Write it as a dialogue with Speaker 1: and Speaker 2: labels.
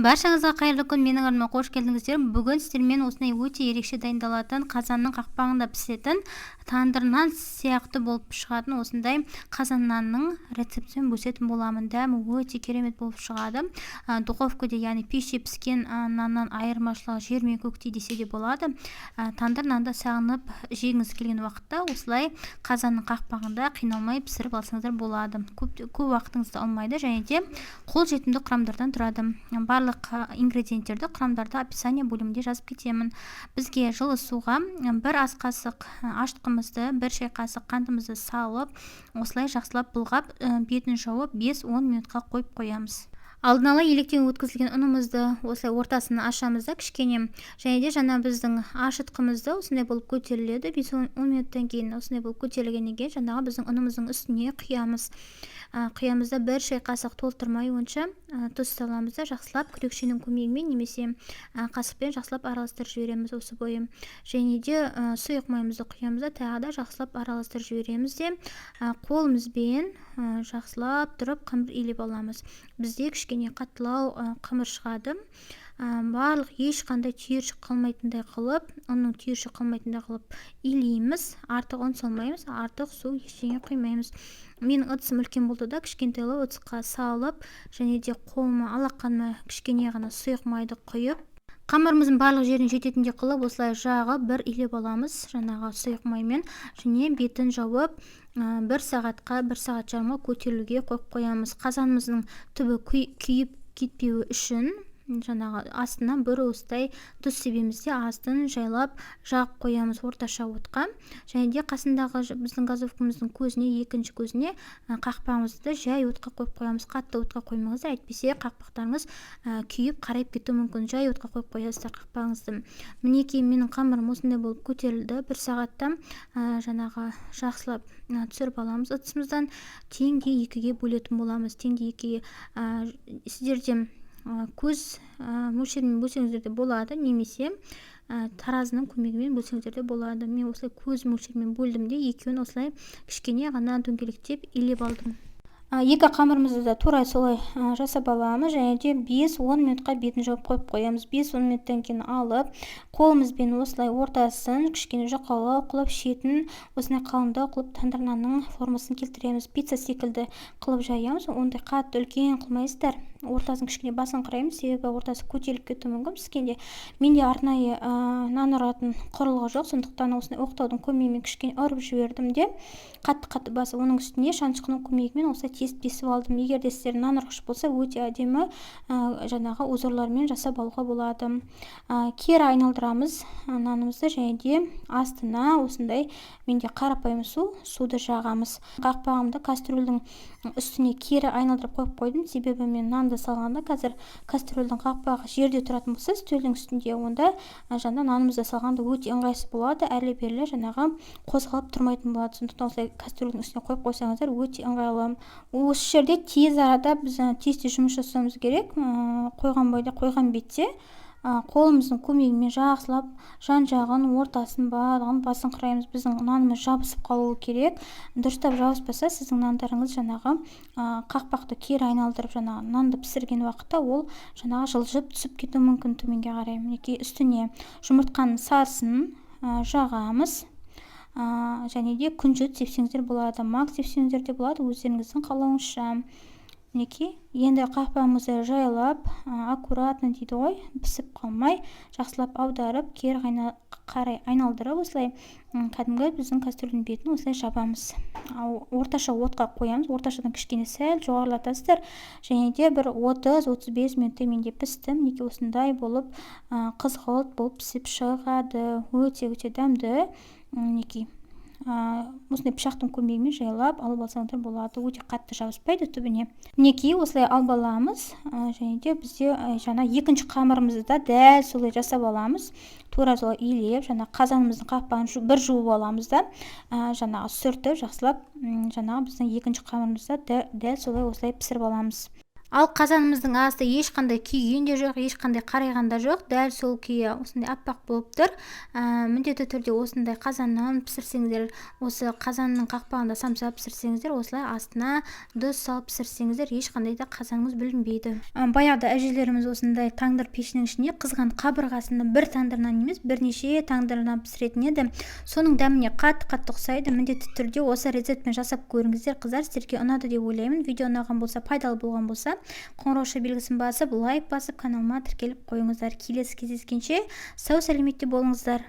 Speaker 1: Баршаңызға қайырлы күн, менің арныма қош келдіңіздер. Бүгін сіздермен осындай өте ерекше дайындалатын, қазанның қақпағында пісетін, тандыр нан сияқты болып шығатын осындай қазан нанның рецептімен бөлісетін боламын. Дәмі өте керемет болып шығады. Духовкада, яғни пеште піскен наннан айырмашылығы жер мен көктей десе де болады. Тандыр нанды сағынып жегіңіз келген уақытта осылай қазанның қақпағында қиналмай пісіріп алсаңыздар болады. Көп уақытыңызды алмайды және де қол жетімді құрамдардан тұрады. Барлық ингредиенттерді құрамдарды описание бөлімінде жазып кетемін. Бізге жылы суға 1 ас қасық ашытқымызды, 1 шай қасық қантымызды салып, осылай жақсылап былғап, бетін жауып 5-10 минутқа қойып қоямыз. Алдын ала електен өткізілген ұнымызды осылай ортасын ашамыз да кішкене, және де жаңа біздің ашытқымызды осындай болып көтеріледі. 5-10 минуттан кейін осындай болып көтерілгеннен кейін жаңағы біздің ұнымыздың үстіне құямыз. Құямызда 1 шай қасық толтырмай онша тұз саламыз да жақсылап күрекшенің көмегімен немесе қасықпен жақсылап араластырып жібереміз осы бойы. Және де сұйық майымызды құямыз да тағы да жақсылап араластырып жібереміз де қолымызбен жақсылап тұрып қамыр илеп аламыз. Бізде кішкене қаттылау қамыр шығады. Барлық ешқандай түйіршік қалмайтындай қылып, оның түйіршік қалмайтындай қылып илейміз. Артық ұн салмаймыз, артық су ештеңе құймаймыз. Менің ыдысым үлкен болды да, кішкентайлау ыдысқа салып, және де қолыма алақаныма кішкене ғана сұйық майды құйып, қамырымыздың барлық жеріне жететіндей қылып осылай жағып бір илеп аламыз жаңағы сұйық маймен, және бетін жауып 1 сағатқа 1 сағат жарымға көтерілуге қойып қоямыз. Қазанымыздың түбі күйіп кетпеуі үшін жаңағы астынан бір уыстай тұз себеміз де астын жайлап жағып қоямыз орташа отқа. Және де қасындағы біздің газовкамыздың көзіне, екінші көзіне қақпағымызды жай отқа қойып қоямыз. Қатты отқа қоймаңыз, әйтпесе қақпақтарыңыз күйіп қарайып кетуі мүмкін. Жай отқа қойып қоясыздар қақпағыңызды. Мінекей менің қамырым осындай болып көтерілді. 1 сағатта жаңағы жақсылап түсіріп аламыз. Ыдысымыздан теңде 2-ге бөлетін боламыз. Теңде 2-ге сіздерде көз мөлшерімен бөлсеңіздер де болады, немесе таразының көмегімен бөлсеңіздер де болады. Мен осылай көз мөлшерімен бөлдім де екеуін осылай кішкене ғана дөңгелектеп илеп алдым. Екі қамырымызды да тура солай жасап аламыз, және де 5-10 минутқа бетін жауып қойып қоямыз. 5-10 минуттан кейін алып, қолымызбен осылай ортасын кішкене жұқалау қылып, шетін осындай қалыңдау қылып тандыр нанның формасын келтіреміз. Пицца секілді қылып жаямыз. Ондай қатты үлкен қылмайсыздар. Ортасын кішкене басын құраймыз, себебі ортасы көтеріліп кетуі мүмкін піскенде. Менде арнайы нан ұратын құрылғы жоқ, сондықтан осындай оқтаудың көмегімен кішкене ұрып жібердім де қатты басып, оның үстіне шанышқының көмегімен осылай тесіп алдым. Егер де сіздер нан ұрғыш болса, өте әдемі жаңағы узорлармен жасап алуға болады. Кері айналдырамыз нанымызды, және де астына осындай менде қарапайым суды жағамыз. Қақпағымды кастрөлдің үстіне кері айналдырып қойып қойдым, себебі мен нанды салғанда қазір кастрөлдің қақпағы жерде тұратын болса, үстелдің үстінде, онда жаңа нанымызды салғанда өте ыңғайсыз болады, әрлі-берлі жаңағы қозғалып тұрмайтын болады. Сондықтан осылай кастрөлдің үстіне қойып қойсаңыздар өте ыңғайлы. Осы жерде тез арада біз тезде жұмыс жасауымыз керек. Қойған бетте қолымыздың көмегімен жақсылап жан-жағын, ортасын, барлығын басын құраймыз. Біздің нанымыз жабысып қалуы керек. Дұрыстап жабыспаса, сіздің нандарыңыз жаңағы қақпақты кері айналдырып, жаңағы нанды пісірген уақытта ол жаңағы жылжып түсіп кетуі мүмкін төменге қарай. Мінекей үстіне жұмыртқаның сарысын жағамыз. Және де күнжіт сепсеңіздер болады, мак сепсеңіздер де болады, өздеріңіздің қалауыңызша. Мінекей, енді қақпағымызды жайлап, аккуратно дейді ғой, пісіп қалмай, жақсылап аударып, кері қарай айналдырып, осылай кәдімгі біздің кастрөлдің бетін осылай жабамыз. Орташа отқа қоямыз, орташадан кішкене сәл жоғарылатасыздар, және де бір 30-35 минутта менде пісті. Мінекей осындай болып қызғылт болып пісіп шығады, өте дәмді. Мінекей осындай пышақтың көмегімен жайлап алып алсаңыздар болады, өте қатты жабыспайды түбіне. Мінекей осылай алып аламыз, және де бізде жаңа екінші қамырымызды да дәл солай жасап аламыз. Тура солай илеп, жаңа қазанымыздың қақпағын бір жуып аламыз да, жаңағы сүртіп жақсылап, жаңағы біздің екінші қамырымызды дәл солай осылай пісіріп аламыз. Ал қазанымыздың асты ешқандай күйген де жоқ, ешқандай қарайған да жоқ. Дәл сол күйі осындай аппақ болып тұр. Міндетті түрде осындай қазаннан пісірсеңіздер, осы қазанның қақпағында самса пісірсеңіздер, осылай астына тұз салып пісірсеңіздер, ешқандай да қазаныңыз бүлінбейді. Баяғыда әжелеріміз осындай тандыр пешінің ішіне қызған қабырғасында бір тандырынан емес, бірнеше тандырынан пісіретін еді. Соның дәміне қатты ұқсайды. Міндетті түрде осы рецептпен жасап көріңіздер, қыздар. Сіздерге ұнады деп ойлаймын. Видео ұнаған болса, пайдалы болған болса, қоңырауша белгісін басып, лайк басып, каналыма тіркеліп қойыңыздар. Келесі кездескенше сау сәлеметте болыңыздар.